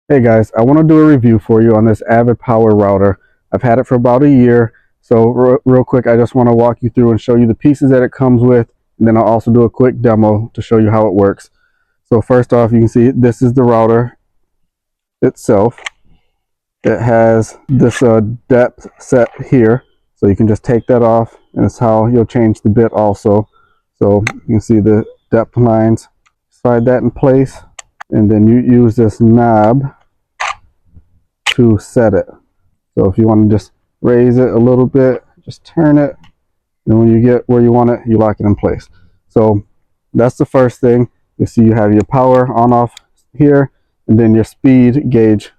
Hey guys, I want to do a review for you on this Avid Power Router. I've had it for about a year, so real quick I just want to walk you through and show you the pieces that it comes with, and then I'll also do a quick demo to show you how it works. So first off, you can see this is the router itself. It has this depth set here, so you can just take that off, and it's how you'll change the bit also. So you can see the depth lines. Slide that in place, and then you use this knob to set it. So if you want to just raise it a little bit, just turn it, and when you get where you want it, you lock it in place. So that's the first thing. You see you have your power on off here, and then your speed gauge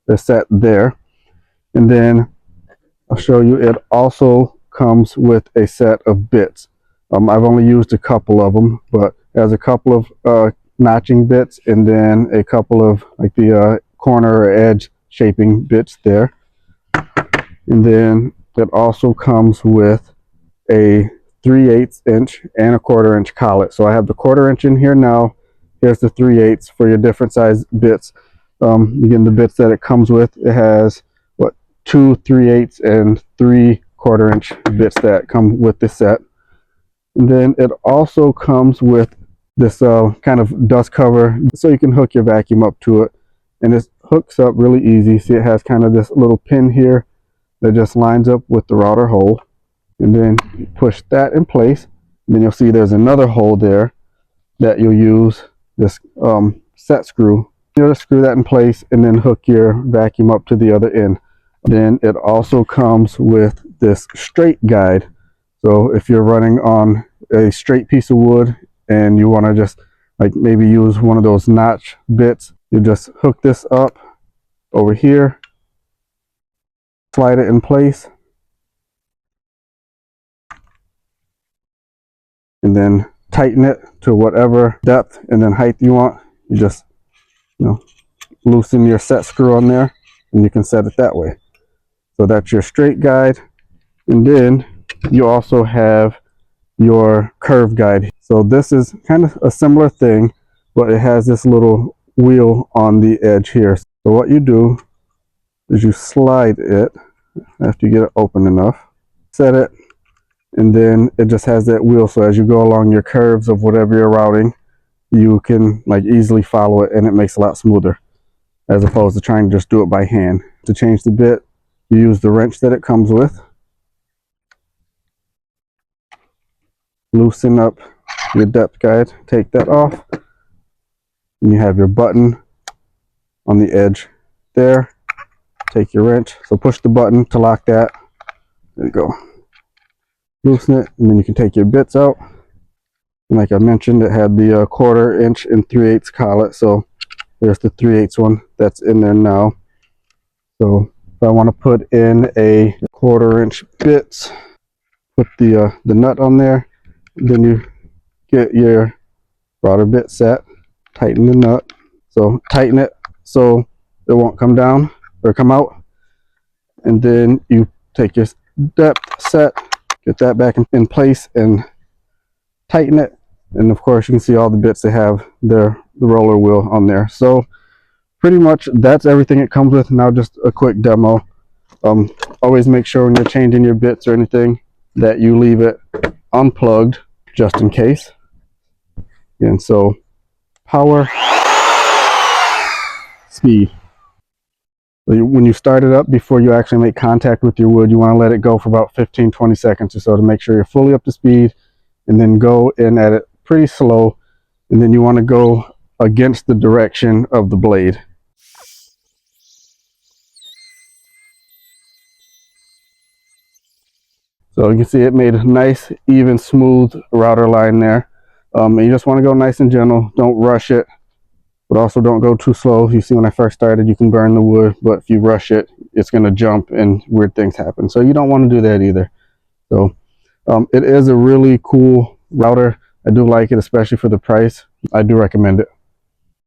is set there. And then I'll show you, it also comes with a set of bits. I've only used a couple of them, but it has a couple of notching bits, and then a couple of like the corner or edge shaping bits there. And then it also comes with a 3/8 inch and a 1/4 inch collet. So I have the 1/4 inch in here now. Here's the 3/8 for your different size bits. Again, the bits that it comes with, it has what, 2 3/8 and 3 1/4 inch bits that come with this set. And then it also comes with this kind of dust cover, so you can hook your vacuum up to it, and it hooks up really easy. See, it has kind of this little pin here that just lines up with the router hole, and then you push that in place, and then you'll see there's another hole there that you'll use this set screw. You'll just screw that in place and then hook your vacuum up to the other end. Then it also comes with this straight guide. So if you're running on a straight piece of wood and you want to just like maybe use one of those notch bits, you just hook this up over here, slide it in place, and then tighten it to whatever depth and then height you want. You just loosen your set screw on there, and you can set it that way. So that's your straight guide. And then you also have your curve guide. So this is kind of a similar thing, but it has this little wheel on the edge here. So what you do is you slide it after you get it open enough, set it, and then it just has that wheel. So as you go along your curves of whatever you're routing, you can like easily follow it, and it makes it a lot smoother as opposed to trying to just do it by hand. To change the bit, you use the wrench that it comes with, loosen up your depth guide, take that off, and you have your button on the edge there. Take your wrench, so push the button to lock that. There you go. Loosen it, and then you can take your bits out. And like I mentioned, it had the 1/4 inch and 3/8 collet, so there's the 3/8 one that's in there now. So if I want to put in a 1/4 inch bits, put the nut on there, then you get your router bit set, tighten the nut. So tighten it so it won't come down or come out, and then you take your depth set, get that back in place, and tighten it. And of course you can see all the bits they have the roller wheel on there. So pretty much that's everything it comes with. Now just a quick demo. Always make sure when you're changing your bits or anything that you leave it unplugged just in case. And so power, speed. So when you start it up, before you actually make contact with your wood, you want to let it go for about 15-20 seconds or so to make sure you're fully up to speed, and then go in at it pretty slow, and then you want to go against the direction of the blade. So you can see it made a nice, even, smooth router line there. And you just want to go nice and gentle. Don't rush it, but also don't go too slow. You see when I first started, you can burn the wood, but if you rush it, it's going to jump and weird things happen. So you don't want to do that either. So it is a really cool router. I do like it, especially for the price. I do recommend it.